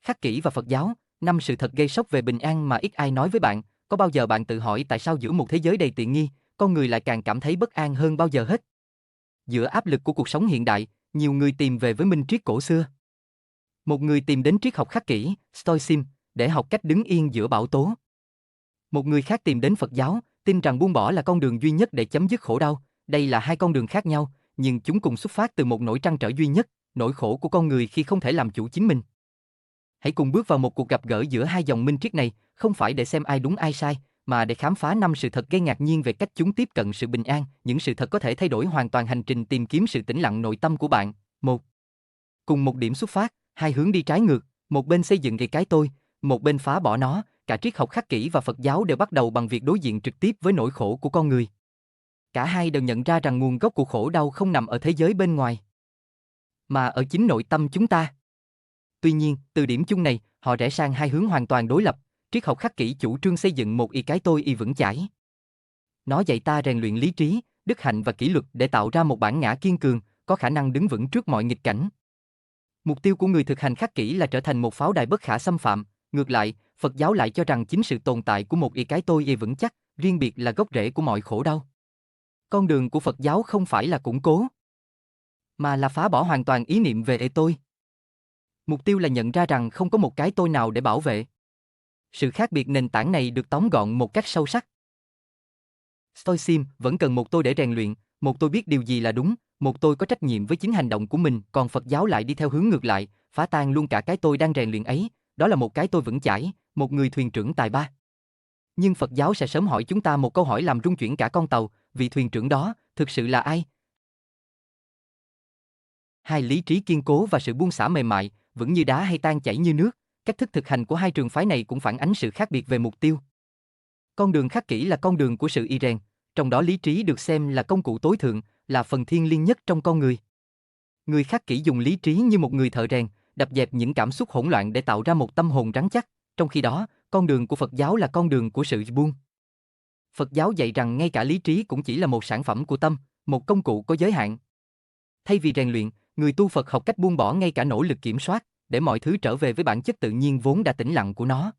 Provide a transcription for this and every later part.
Khắc kỷ và Phật giáo, 5 sự thật gây sốc về bình an mà ít ai nói với bạn. Có bao giờ bạn tự hỏi tại sao giữa một thế giới đầy tiện nghi, con người lại càng cảm thấy bất an hơn bao giờ hết? Giữa áp lực của cuộc sống hiện đại, nhiều người tìm về với minh triết cổ xưa. Một người tìm đến triết học khắc kỷ, Stoicism, để học cách đứng yên giữa bão tố. Một người khác tìm đến Phật giáo, tin rằng buông bỏ là con đường duy nhất để chấm dứt khổ đau. Đây là hai con đường khác nhau, nhưng chúng cùng xuất phát từ một nỗi trăn trở duy nhất, nỗi khổ của con người khi không thể làm chủ chính mình. Hãy cùng bước vào một cuộc gặp gỡ giữa hai dòng minh triết này, không phải để xem ai đúng ai sai, mà để khám phá 5 sự thật gây ngạc nhiên về cách chúng tiếp cận sự bình an, những sự thật có thể thay đổi hoàn toàn hành trình tìm kiếm sự tĩnh lặng nội tâm của bạn. 1. Cùng một điểm xuất phát, hai hướng đi trái ngược, một bên xây dựng cái tôi, một bên phá bỏ nó, cả triết học khắc kỷ và Phật giáo đều bắt đầu bằng việc đối diện trực tiếp với nỗi khổ của con người. Cả hai đều nhận ra rằng nguồn gốc của khổ đau không nằm ở thế giới bên ngoài, mà ở chính nội tâm chúng ta. Tuy nhiên, từ điểm chung này, họ rẽ sang hai hướng hoàn toàn đối lập. Triết học khắc kỷ chủ trương xây dựng một cái tôi vững chãi. Nó dạy ta rèn luyện lý trí, đức hạnh và kỷ luật để tạo ra một bản ngã kiên cường, có khả năng đứng vững trước mọi nghịch cảnh. Mục tiêu của người thực hành khắc kỷ là trở thành một pháo đài bất khả xâm phạm. Ngược lại, Phật giáo lại cho rằng chính sự tồn tại của một cái tôi vững chắc, riêng biệt là gốc rễ của mọi khổ đau. Con đường của Phật giáo không phải là củng cố, mà là phá bỏ hoàn toàn ý niệm về tôi. Mục tiêu là nhận ra rằng không có một cái tôi nào để bảo vệ. Sự khác biệt nền tảng này được tóm gọn một cách sâu sắc. Stoicism vẫn cần một tôi để rèn luyện, một tôi biết điều gì là đúng, một tôi có trách nhiệm với chính hành động của mình, còn Phật giáo lại đi theo hướng ngược lại, phá tan luôn cả cái tôi đang rèn luyện ấy, đó là một cái tôi vững chãi, một người thuyền trưởng tài ba. Nhưng Phật giáo sẽ sớm hỏi chúng ta một câu hỏi làm rung chuyển cả con tàu, vị thuyền trưởng đó, thực sự là ai? Hai lý trí kiên cố và sự buông xả mềm mại, vững như đá hay tan chảy như nước, cách thức thực hành của hai trường phái này cũng phản ánh sự khác biệt về mục tiêu. Con đường khắc kỷ là con đường của sự rèn, trong đó lý trí được xem là công cụ tối thượng, là phần thiêng liêng nhất trong con người. Người khắc kỷ dùng lý trí như một người thợ rèn, đập dẹp những cảm xúc hỗn loạn để tạo ra một tâm hồn rắn chắc, trong khi đó, con đường của Phật giáo là con đường của sự buông. Phật giáo dạy rằng ngay cả lý trí cũng chỉ là một sản phẩm của tâm, một công cụ có giới hạn. Thay vì rèn luyện, người tu Phật học cách buông bỏ ngay cả nỗ lực kiểm soát, để mọi thứ trở về với bản chất tự nhiên vốn đã tĩnh lặng của nó.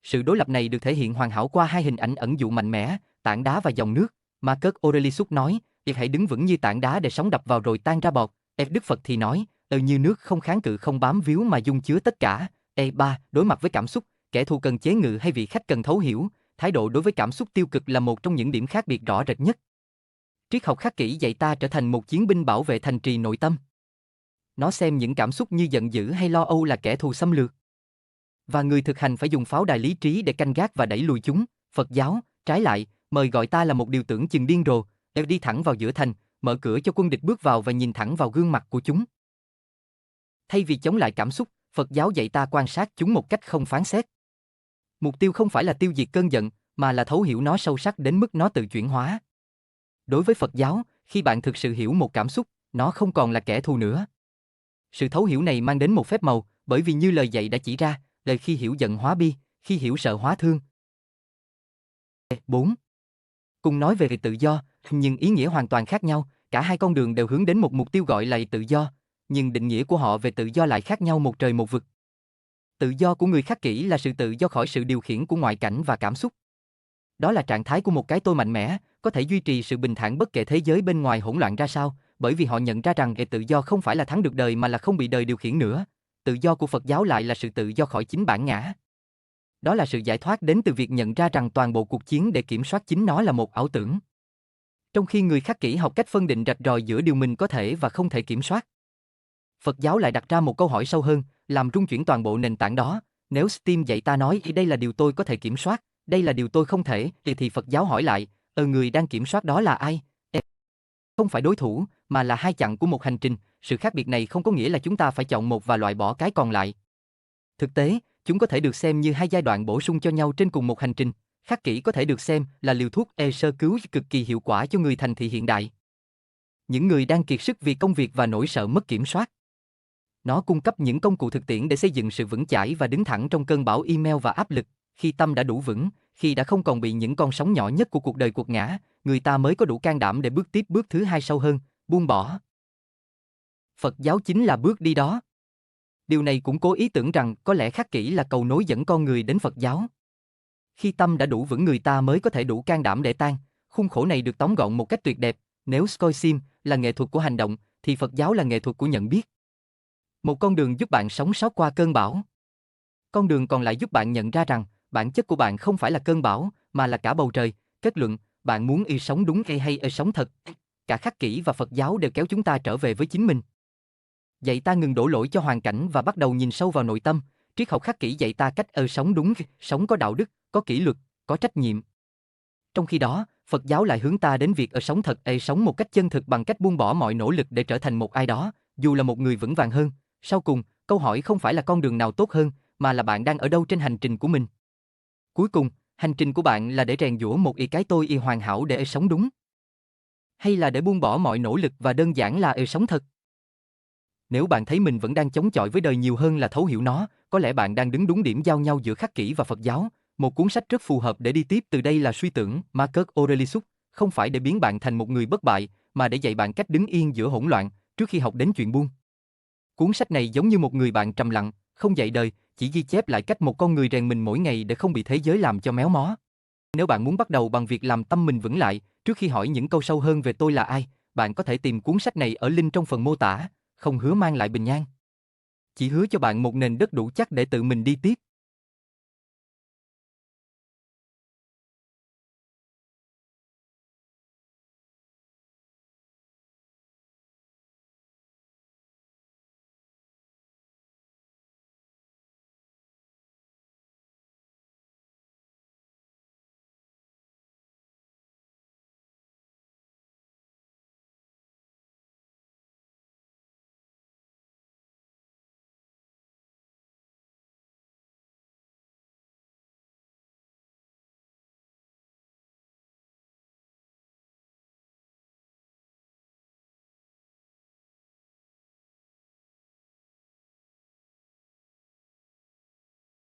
Sự đối lập này được thể hiện hoàn hảo qua hai hình ảnh ẩn dụ mạnh mẽ, tảng đá và dòng nước. Marcus Aurelius nói, việc hãy đứng vững như tảng đá để sóng đập vào rồi tan ra bọt. Đức Phật thì nói, như nước không kháng cự không bám víu mà dung chứa tất cả. 3. Đối mặt với cảm xúc, kẻ thù cần chế ngự hay vị khách cần thấu hiểu, thái độ đối với cảm xúc tiêu cực là một trong những điểm khác biệt rõ rệt nhất. Triết học khắc kỷ dạy ta trở thành một chiến binh bảo vệ thành trì nội tâm. Nó xem những cảm xúc như giận dữ hay lo âu là kẻ thù xâm lược. Và người thực hành phải dùng pháo đài lý trí để canh gác và đẩy lùi chúng. Phật giáo, trái lại, mời gọi ta là một điều tưởng chừng điên rồ, để đi thẳng vào giữa thành, mở cửa cho quân địch bước vào và nhìn thẳng vào gương mặt của chúng. Thay vì chống lại cảm xúc, Phật giáo dạy ta quan sát chúng một cách không phán xét. Mục tiêu không phải là tiêu diệt cơn giận, mà là thấu hiểu nó sâu sắc đến mức nó tự chuyển hóa. Đối với Phật giáo, khi bạn thực sự hiểu một cảm xúc, nó không còn là kẻ thù nữa. Sự thấu hiểu này mang đến một phép màu, bởi vì như lời dạy đã chỉ ra, lời khi hiểu giận hóa bi, khi hiểu sợ hóa thương. 4. Cùng nói về tự do, nhưng ý nghĩa hoàn toàn khác nhau, cả hai con đường đều hướng đến một mục tiêu gọi là tự do, nhưng định nghĩa của họ về tự do lại khác nhau một trời một vực. Tự do của người khắc kỷ là sự tự do khỏi sự điều khiển của ngoại cảnh và cảm xúc. Đó là trạng thái của một cái tôi mạnh mẽ, có thể duy trì sự bình thản bất kể thế giới bên ngoài hỗn loạn ra sao, bởi vì họ nhận ra rằng tự do không phải là thắng được đời mà là không bị đời điều khiển nữa. Tự do của Phật giáo lại là sự tự do khỏi chính bản ngã. Đó là sự giải thoát đến từ việc nhận ra rằng toàn bộ cuộc chiến để kiểm soát chính nó là một ảo tưởng. Trong khi người khắc kỷ học cách phân định rạch ròi giữa điều mình có thể và không thể kiểm soát, Phật giáo lại đặt ra một câu hỏi sâu hơn, làm rung chuyển toàn bộ nền tảng đó. Nếu Steam dạy ta nói đây là điều tôi có thể kiểm soát, đây là điều tôi không thể, thì Phật giáo hỏi lại, người đang kiểm soát đó là ai? Không phải đối thủ, mà là hai chặng của một hành trình. Sự khác biệt này không có nghĩa là chúng ta phải chọn một và loại bỏ cái còn lại. Thực tế, chúng có thể được xem như hai giai đoạn bổ sung cho nhau trên cùng một hành trình. Khắc kỷ có thể được xem là liều thuốc sơ cứu cực kỳ hiệu quả cho người thành thị hiện đại. Những người đang kiệt sức vì công việc và nỗi sợ mất kiểm soát. Nó cung cấp những công cụ thực tiễn để xây dựng sự vững chãi và đứng thẳng trong cơn bão email và áp lực. Khi tâm đã đủ vững, khi đã không còn bị những con sóng nhỏ nhất của cuộc đời quật ngã, người ta mới có đủ can đảm để bước tiếp bước thứ hai sâu hơn, buông bỏ. Phật giáo chính là bước đi đó. Điều này cũng cố ý tưởng rằng có lẽ khắc kỷ là cầu nối dẫn con người đến Phật giáo. Khi tâm đã đủ vững người ta mới có thể đủ can đảm để tan. Khung khổ này được tóm gọn một cách tuyệt đẹp. Nếu Stoicism là nghệ thuật của hành động, thì Phật giáo là nghệ thuật của nhận biết. Một con đường giúp bạn sống sót qua cơn bão. Con đường còn lại giúp bạn nhận ra rằng, bản chất của bạn không phải là cơn bão, mà là cả bầu trời. Kết luận, bạn muốn sống đúng hay sống thật. Cả khắc kỷ và Phật giáo đều kéo chúng ta trở về với chính mình. Dạy ta ngừng đổ lỗi cho hoàn cảnh và bắt đầu nhìn sâu vào nội tâm. Triết học khắc kỷ dạy ta cách sống đúng, sống có đạo đức, có kỷ luật, có trách nhiệm. Trong khi đó, Phật giáo lại hướng ta đến việc sống thật, sống một cách chân thực bằng cách buông bỏ mọi nỗ lực để trở thành một ai đó, dù là một người vững vàng hơn. Sau cùng, câu hỏi không phải là con đường nào tốt hơn, mà là bạn đang ở đâu trên hành trình của mình. Cuối cùng, hành trình của bạn là để rèn giũa một cái tôi hoàn hảo để sống đúng, hay là để buông bỏ mọi nỗ lực và đơn giản là sống thật? Nếu bạn thấy mình vẫn đang chống chọi với đời nhiều hơn là thấu hiểu nó, có lẽ bạn đang đứng đúng điểm giao nhau giữa khắc kỷ và Phật giáo. Một cuốn sách rất phù hợp để đi tiếp từ đây là Suy tưởng Marcus Aurelius, không phải để biến bạn thành một người bất bại, mà để dạy bạn cách đứng yên giữa hỗn loạn, trước khi học đến chuyện buông. Cuốn sách này giống như một người bạn trầm lặng, không dạy đời, chỉ ghi chép lại cách một con người rèn mình mỗi ngày để không bị thế giới làm cho méo mó. Nếu bạn muốn bắt đầu bằng việc làm tâm mình vững lại, trước khi hỏi những câu sâu hơn về tôi là ai, bạn có thể tìm cuốn sách này ở link trong phần mô tả, không hứa mang lại bình an. Chỉ hứa cho bạn một nền đất đủ chắc để tự mình đi tiếp.